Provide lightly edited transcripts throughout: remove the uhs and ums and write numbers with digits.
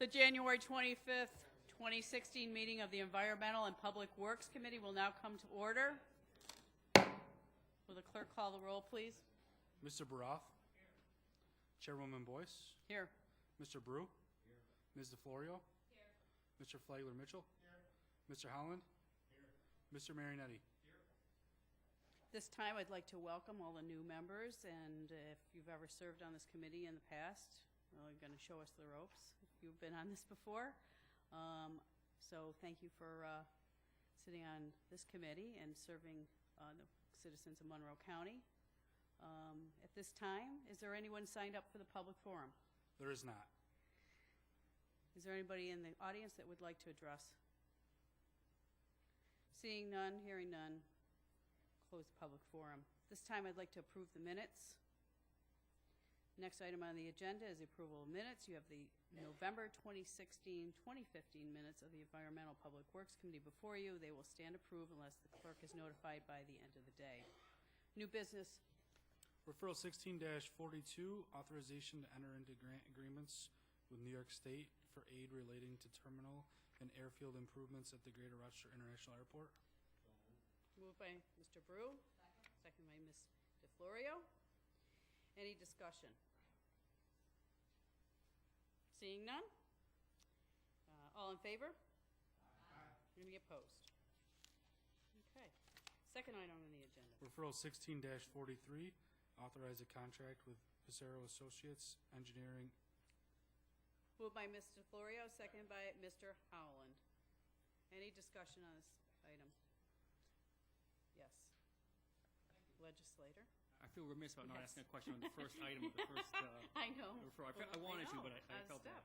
The January 25th, 2016 meeting of the Environmental and Public Works Committee will now come to order. Will the clerk call the roll, please? Mr. Baroff? Chairwoman Boyce? Here. Mr. Brew? Here. Ms. DeFlorio? Here. Mr. Flagler-Mitchell? Here. Mr. Holland? Here. Mr. Marinetti? Here. This time I'd like to welcome all the new members, and if you've ever served on this committee in the past, you're going to show us the ropes if you've been on this before. So thank you for sitting on this committee and serving the citizens of Monroe County. At this time, is there anyone signed up for the public forum? There is not. Is there anybody in the audience that would like to address? Seeing none, hearing none, close the public forum. This time I'd like to approve the minutes. Next item on the agenda is the approval of minutes. You have the November 2016-2015 minutes of the Environmental Public Works Committee before you. They will stand approved unless the clerk is notified by the end of the day. New business. Referral 16-42, authorization to enter into grant agreements with New York State for aid relating to terminal and airfield improvements at the Greater Rochester International Airport. Moved by Mr. Brew. Second by Ms. DeFlorio. Any discussion? Seeing none? All in favor? Aye. Any opposed? Okay. Second item on the agenda. Referral 16-43, authorize a contract with Pissarro Associates Engineering. Moved by Ms. DeFlorio, second by Mr. Howland. Any discussion on this item? Yes. Legislator? I feel remiss about not asking a question on the first item of the first I know. referral. I wanted to, but I felt step.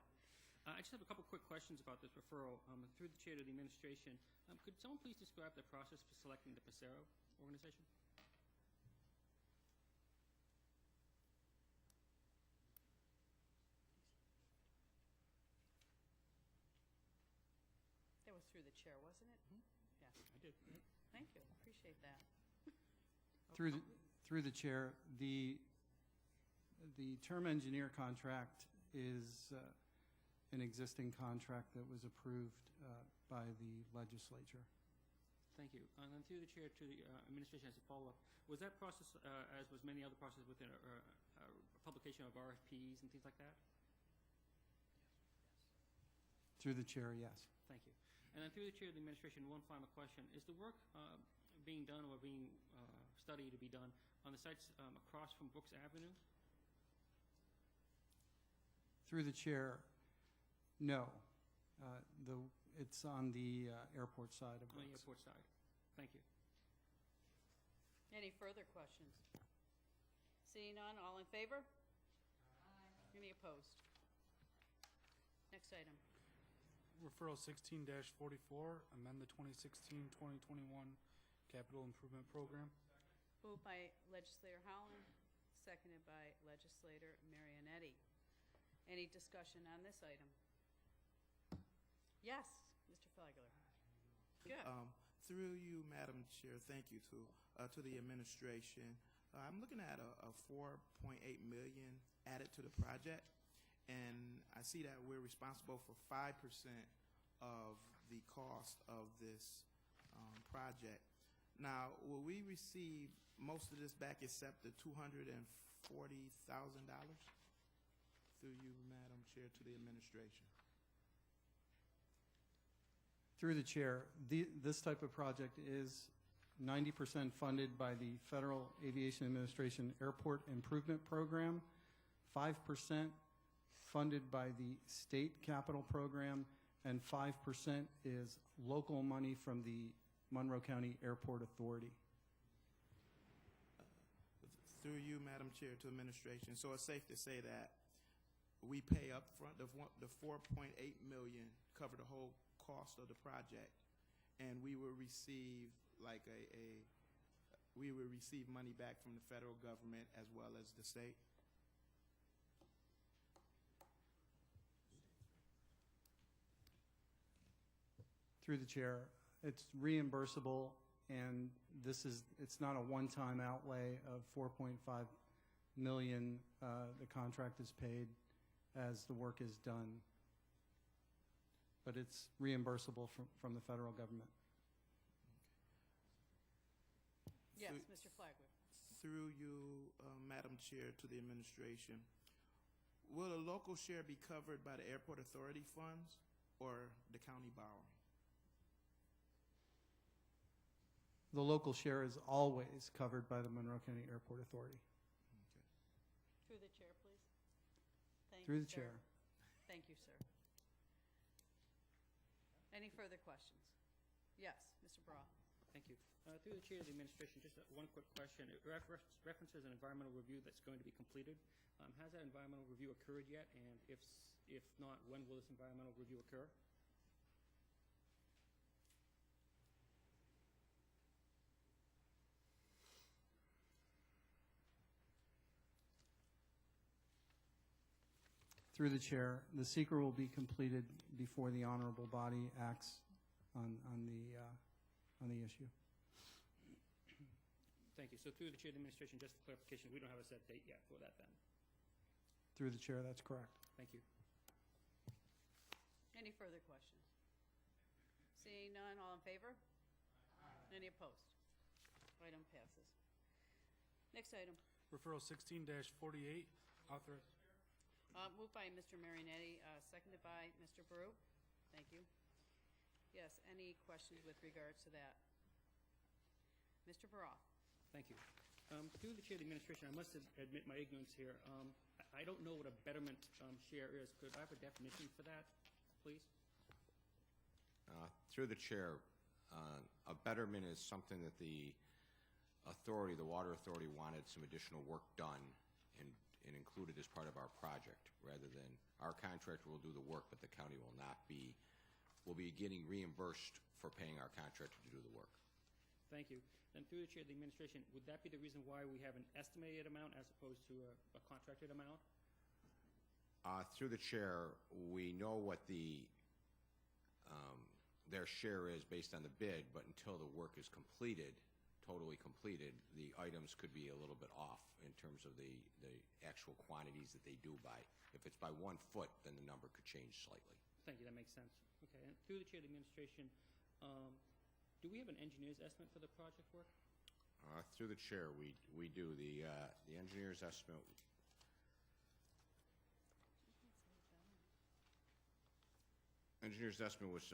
bad. I just have a couple quick questions about this referral. Through the chair to the administration, could someone please describe the process for selecting the Pissarro organization? That was through the chair, wasn't it? Mm-hmm. Yes. I did. Thank you. Appreciate that. Through the chair, the term engineer contract is an existing contract that was approved by the legislature. Thank you. And then through the chair to the administration as a follow-up, was that process, as was many other processes within a publication of RFPs and things like that? Through the chair, yes. Thank you. And then through the chair of the administration, one final question. Is the work being done or being study to be done on the sites across from Brooks Avenue? Through the chair, no. It's on the airport side of On the Brooks. airport side. Thank you. Any further questions? Seeing none, all in favor? Aye. Any opposed? Next item. Referral 16-44, amend the 2016-2021 Capital Improvement Program. Moved by Legislator Howland, seconded by Legislator Marinetti. Any discussion on this item? Yes, Mr. Flagler. Good. Through you, Madam Chair, thank you to the administration. I'm looking at a $4.8 million added to the project, and I see that we're responsible for 5% of the cost of this project. Now, will we receive most of this back except the $240,000? Through you, Madam Chair, to the administration. Through the chair, this type of project is 90% funded by the Federal Aviation Administration Airport Improvement Program, 5% funded by the State Capital Program, and 5% is local money from the Monroe County Airport Authority. Through you, Madam Chair, to administration. So it's safe to say that we pay up front, the $4.8 million cover the whole cost of the project, and we will receive we will receive money back from the federal government as well as the state. Through the chair, it's reimbursable, and it's not a one-time outlay of $4.5 million. The contract is paid as the work is done. but it's reimbursable from the federal government. Yes, Through- Mr. Flagler. Through you, Madam Chair, to the administration, will a local share be covered by the airport authority funds or the county borrowing? The local share is always covered by the Monroe County Airport Authority. Okay. Through the chair, please. Thank Through you, the sir. chair. Thank you, sir. Any further questions? Yes, Mr. Brough. Thank you. Through the chair of the administration, just one quick question. It references an environmental review that's going to be completed. Has that environmental review occurred yet? And if not, when will this environmental review occur? Through the chair, the seeker will be completed before the honorable body acts on the issue. Thank you. So through the chair of the administration, just for clarification, we don't have a set date yet for that then. Through the chair, that's correct. Thank you. Any further questions? Seeing none, all in favor? Any opposed? Item passes. Next item. Referral 16-48, author, Moved by Mr. Marinetti, seconded by Mr. Brew. Thank you. Yes, any questions with regards to that? Mr. Baroff. Thank you. Through the chair of the administration, I must admit my ignorance here. I don't know what a betterment share is. Could I have a definition for that, please? Through the chair, a betterment is something that the authority, the water authority, wanted some additional work done and included as part of our project, rather than our contractor will do the work, but the county will not be, will be getting reimbursed for paying our contractor to do the work. Thank you. And through the chair of the administration, would that be the reason why we have an estimated amount as opposed to a contracted amount? Through the chair, we know what their share is based on the bid, but until the work is completed, totally completed, the items could be a little bit off in terms of the actual quantities that they do buy. If it's by 1 foot, then the number could change slightly. Thank you, that makes sense. Okay, and through the chair of the administration, do we have an engineer's estimate for the project work? Through the chair, we do. The engineer's estimate, was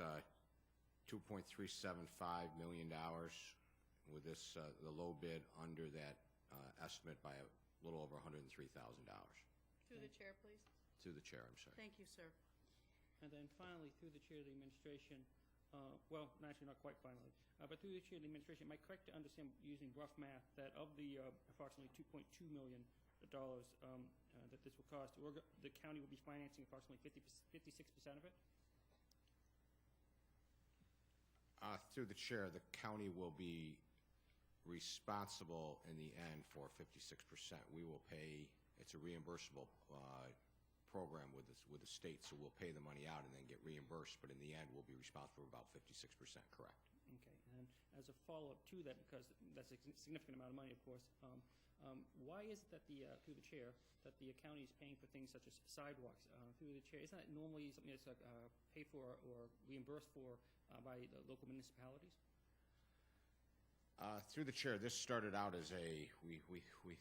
$2.375 million, with this the low bid under that estimate by a little over $103,000. Through the chair, please. Through the chair, I'm sorry. Thank you, sir. And then finally, through the chair of the administration, well, actually not quite finally, but through the chair of the administration, am I correct to understand, using rough math, that of the approximately $2.2 million that this will cost, the county will be financing approximately 56% of it? Through the chair, the county will be responsible in the end for 56%. We will pay, it's a reimbursable program with the state, so we'll pay the money out and then get reimbursed, but in the end, we'll be responsible for about 56%, correct? Okay, and as a follow-up to that, because that's a significant amount of money, of course, why is it that through the chair, that the county is paying for things such as sidewalks? Through the chair, isn't that normally something that's paid for or reimbursed for by the local municipalities? Through the chair, this started out as we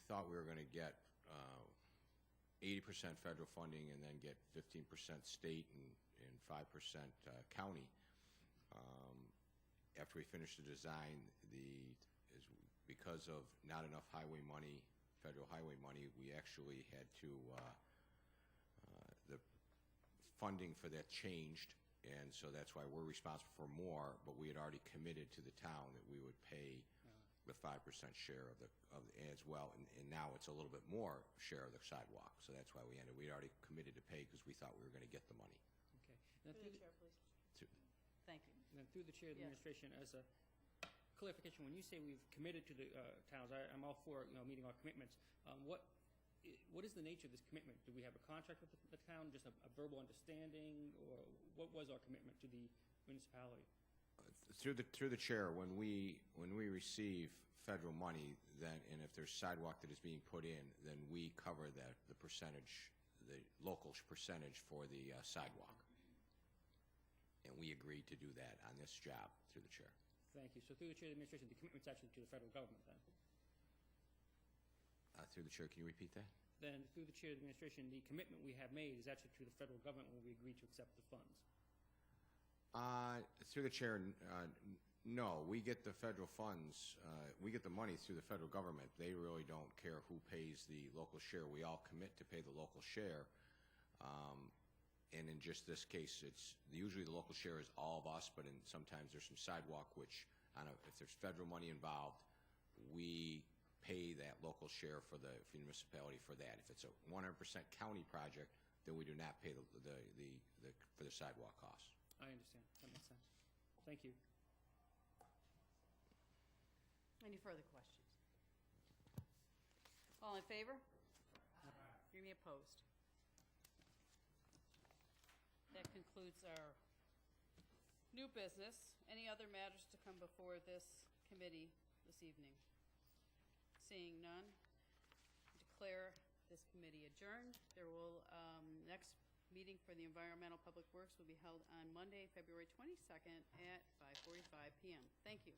thought we were going to get 80% federal funding and then get 15% state and 5% county. After we finished the design, because of not enough highway money, federal highway money, we actually had to, the funding for that changed, and so that's why we're responsible for more, but we had already committed to the town that we would pay the 5% share of as well, and now it's a little bit more share of the sidewalk, so that's why we had already committed to pay because we thought we were going to get the money. Okay. Now Through the chair, please. Thank you. And then through the chair of the Yes. administration, as a clarification, when you say we've committed to the towns, I'm all for meeting our commitments. What is the nature of this commitment? Do we have a contract with the town, just a verbal understanding, or what was our commitment to the municipality? Through the chair, when we receive federal money, then and if there's sidewalk that is being put in, then we cover the percentage, the local percentage for the sidewalk, and and we agreed to do that on this job through the chair. Thank you. So through the chair of the administration, the commitment's actually to the federal government then? Through the chair, can you repeat that? Then through the chair of the administration, the commitment we have made is actually to the federal government when we agree to accept the funds. Through the chair, no, we get the federal funds, we get the money through the federal government. They really don't care who pays the local share. We all commit to pay the local share. And in just this case, it's usually the local share is all of us, but sometimes there's some sidewalk, which if there's federal money involved, we pay that local share for the municipality for that. If it's a 100% county project, then we do not pay for the sidewalk costs. I understand. That makes sense. Thank you. Any further questions? All in favor? Any opposed? That concludes our new business. Any other matters to come before this committee this evening? Seeing none, declare this committee adjourned. There will, next meeting for the Environmental Public Works will be held on Monday, February 22nd at 5:45 p.m. Thank you.